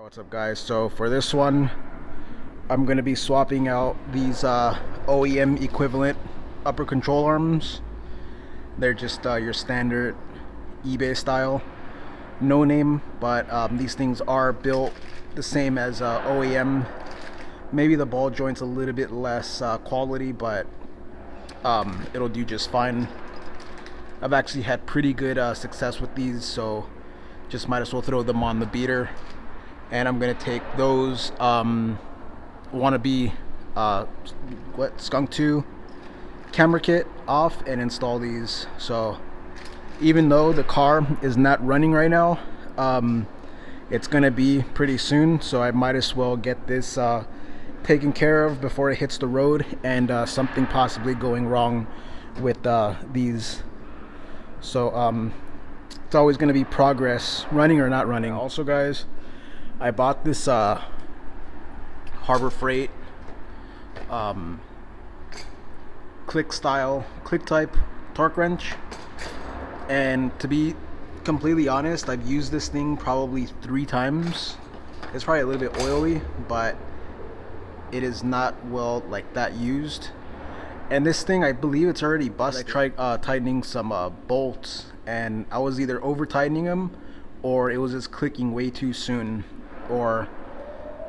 What's up, guys? So for this one, I'm gonna be swapping out these OEM equivalent upper control arms. They're just your standard eBay style, no name, but these things are built the same as OEM. Maybe the ball joint's a little bit less quality, but it'll do just fine. I've actually had pretty good success with these, so just might as well throw them on the beater. And I'm gonna take those wannabe Skunk 2 camera kit off and install these. So even though the car is not running right now, it's gonna be pretty soon, so I might as well get this taken care of before it hits the road and something possibly going wrong with these. So it's always gonna be progress, running or not running. Also, guys, I bought this Harbor Freight click type torque wrench, and to be completely honest, I've used this thing probably 3 times. It's probably a little bit oily, but it is not well like that used. And this thing, I believe it's already busted. I tried tightening some bolts, and I was either over tightening them or it was just clicking way too soon or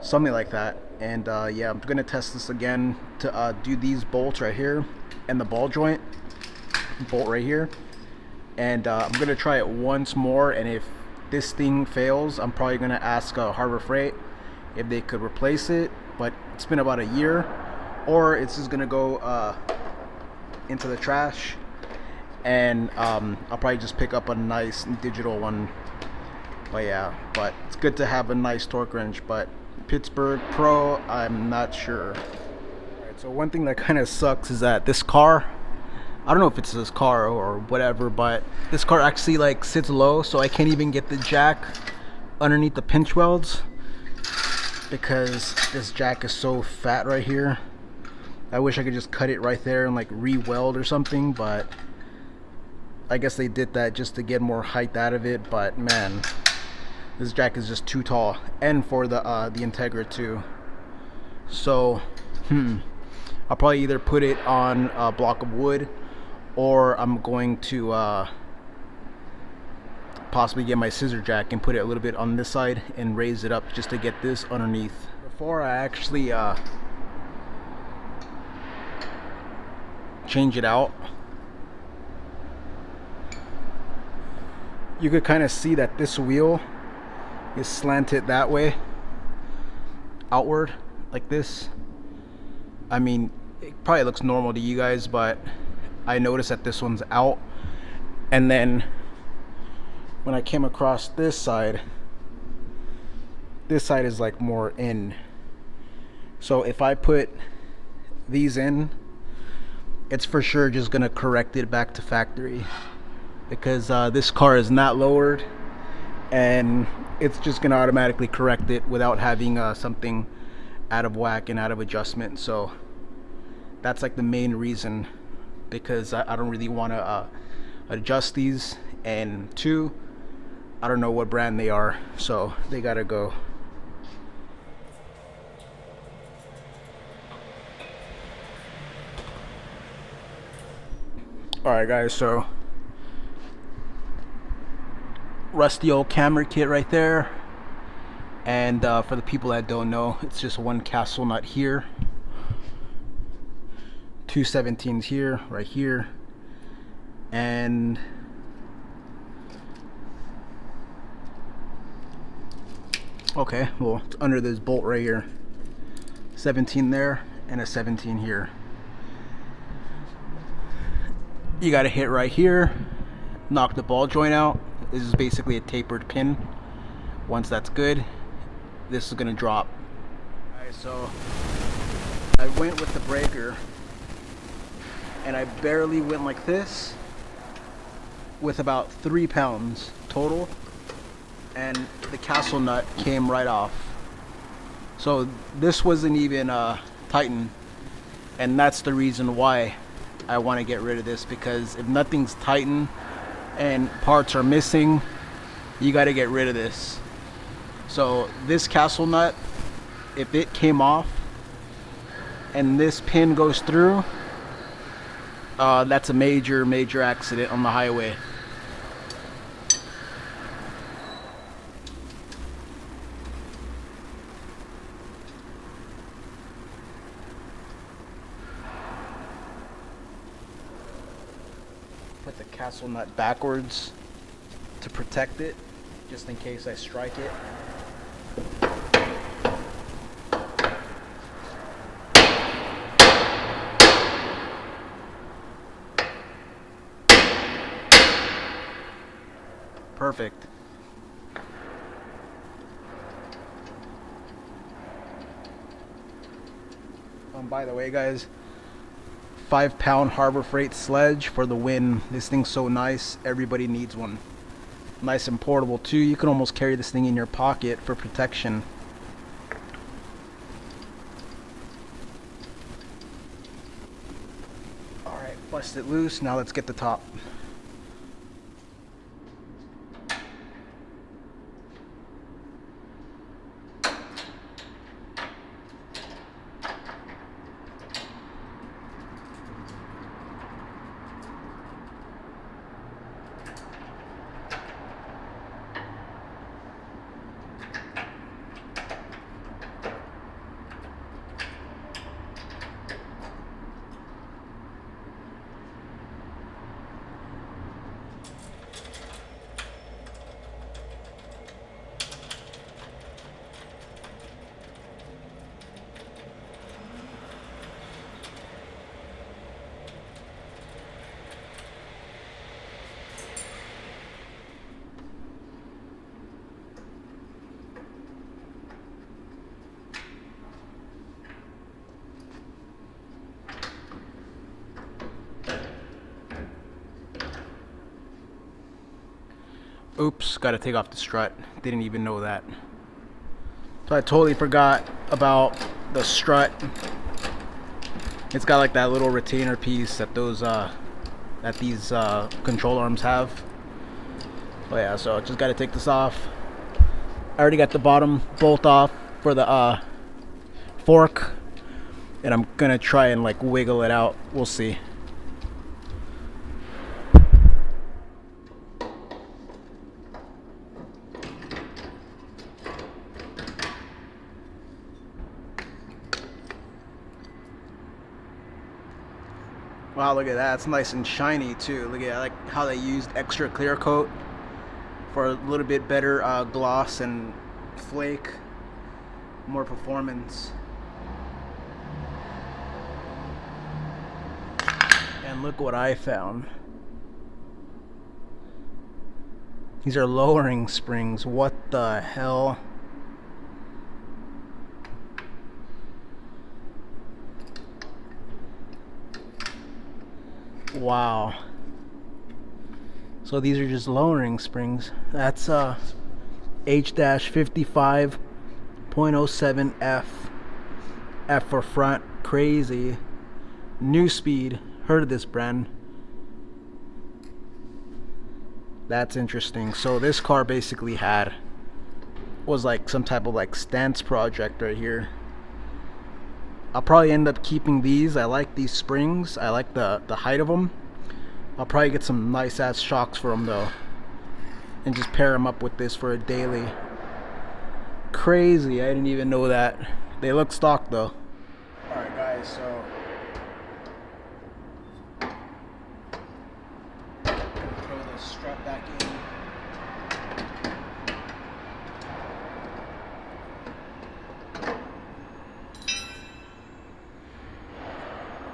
something like that. And yeah, I'm gonna test this again to do these bolts right here and the ball joint bolt right here, and I'm gonna try it once more, and if this thing fails, I'm probably gonna ask Harbor Freight if they could replace it, but it's been about a year, or it's just gonna go into the trash, and I'll probably just pick up a nice digital one. But yeah, but it's good to have a nice torque wrench, but Pittsburgh Pro, I'm not sure. Alright, so one thing that kind of sucks is that this car, I don't know if it's this car or whatever, but this car actually like sits low, so I can't even get the jack underneath the pinch welds because this jack is so fat right here. I wish I could just cut it right there and like re-weld or something, but I guess they did that just to get more height out of it. But man, this jack is just too tall, and for the Integra too. So I'll probably either put it on a block of wood, or I'm going to possibly get my scissor jack and put it a little bit on this side and raise it up just to get this underneath. Before I actually change it out, you could kind of see that this wheel is slanted that way, outward like this. I mean, it probably looks normal to you guys, but I noticed that this one's out, and then when I came across this side is like more in. So if I put these in, it's for sure just gonna correct it back to factory, because this car is not lowered, and it's just gonna automatically correct it without having something out of whack and out of adjustment. So that's like the main reason, because I don't really want to adjust these, and 2, I don't know what brand they are, so they gotta go. Alright guys, so rusty old camera kit right there, and for the people that don't know, it's just one castle nut here, 2 17s here, right here, and okay, well, it's under this bolt right here, 17 there and a 17 here. You gotta hit right here, knock the ball joint out. This is basically a tapered pin. Once that's good, this is gonna drop. Alright, so I went with the breaker, and I barely went like this with about 3 pounds total, and the castle nut came right off. So this wasn't even tightened, and that's the reason why I want to get rid of this, because if nothing's tightened and parts are missing, you got to get rid of this. So this castle nut, if it came off and this pin goes through, that's a major accident on the highway. Put the castle nut backwards to protect it, just in case I strike it. Perfect. By the way, guys, 5-pound Harbor Freight sledge for the win. This thing's so nice, everybody needs one. Nice and portable too. You can almost carry this thing in your pocket for protection. Alright, bust it loose. Now let's get the top. Oops, gotta take off the strut. Didn't even know that. So I totally forgot about the strut. It's got like that little retainer piece that these control arms have. Oh yeah, so just gotta take this off. I already got the bottom bolt off for the fork, and I'm gonna try and like wiggle it out. We'll see. Wow, look at that. It's nice and shiny too. Look at I like how they used extra clear coat for a little bit better gloss and flake, more performance. And look what I found. These are lowering springs. What the hell? Wow. So these are just lowering springs. That's H-55.07F. F for front. Crazy. New Speed. Heard of this brand. That's interesting. So this car basically was like some type of like stance project right here. I'll probably end up keeping these. I like these springs. I like the height of them. I'll probably get some nice ass shocks for them though, and just pair them up with this for a daily. Crazy. I didn't even know that. They look stock though. Alright guys, so throw the strut back in.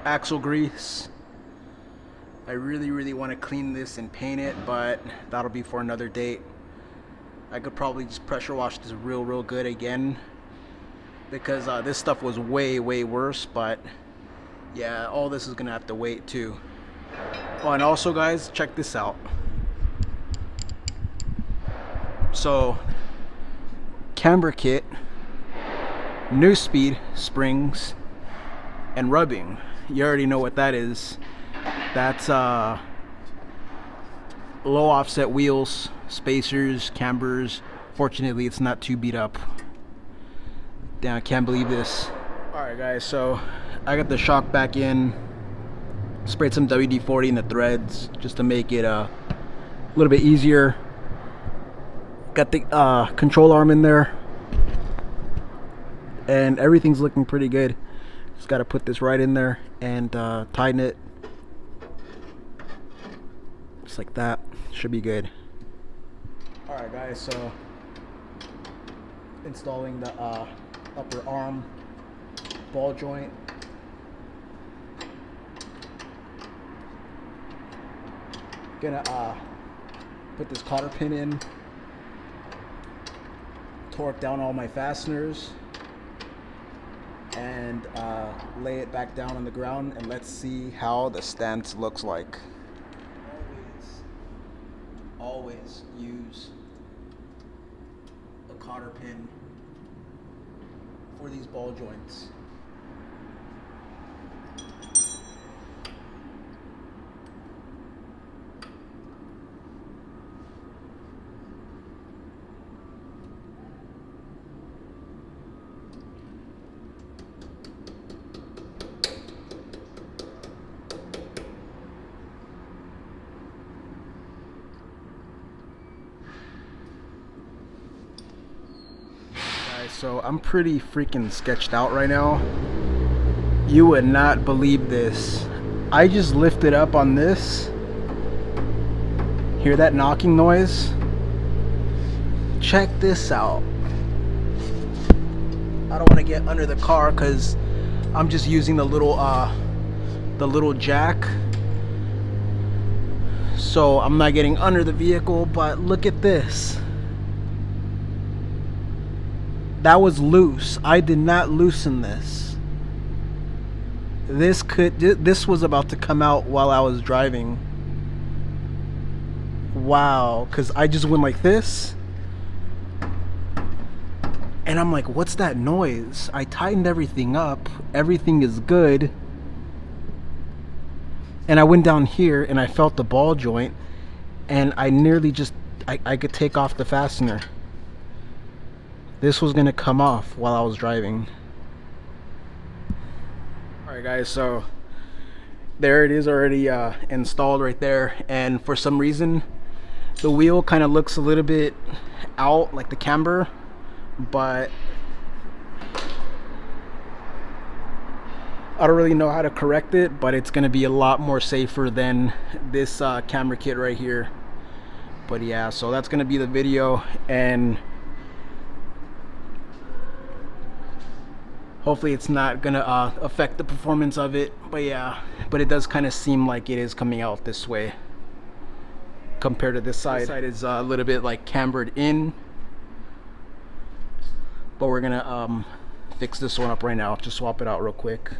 Axle grease. I really want to clean this and paint it, but that'll be for another date. I could probably just pressure wash this real good again, because this stuff was way worse. But yeah, all this is gonna have to wait too. Oh, and also guys, check this out. So camber kit, New Speed springs, and rubbing. You already know what that is. That's low offset wheels, spacers, cambers, Fortunately, it's not too beat up. Damn, I can't believe this. Alright guys, so I got the shock back in. Sprayed some WD-40 in the threads just to make it a little bit easier. Got the control arm in there. And everything's looking pretty good. Just got to put this right in there and tighten it. Just like that. Should be good. Alright guys, so installing the upper arm ball joint. Gonna put this cotter pin in, torque down all my fasteners, and lay it back down on the ground, and let's see how the stance looks like. Always use a cotter pin for these ball joints. So I'm pretty freaking sketched out right now. You would not believe this. I just lifted up on this. Hear that knocking noise? Check this out. I don't want to get under the car because I'm just using the little jack. So I'm not getting under the vehicle, but look at this. That was loose. I did not loosen this. This was about to come out while I was driving. Wow, because I just went like this. And I'm like, what's that noise? I tightened everything up. Everything is good. And I went down here and I felt the ball joint. And I nearly just, I could take off the fastener. This was gonna come off while I was driving. Alright guys, so there it is already installed right there, and for some reason the wheel kind of looks a little bit out like the camber, but I don't really know how to correct it, but it's gonna be a lot more safer than this camber kit right here. But yeah, so that's gonna be the video, and hopefully it's not gonna affect the performance of it. But yeah, but it does kind of seem like it is coming out this way compared to this side. This side is a little bit like cambered in, but we're gonna fix this one up right now. Just swap it out real quick.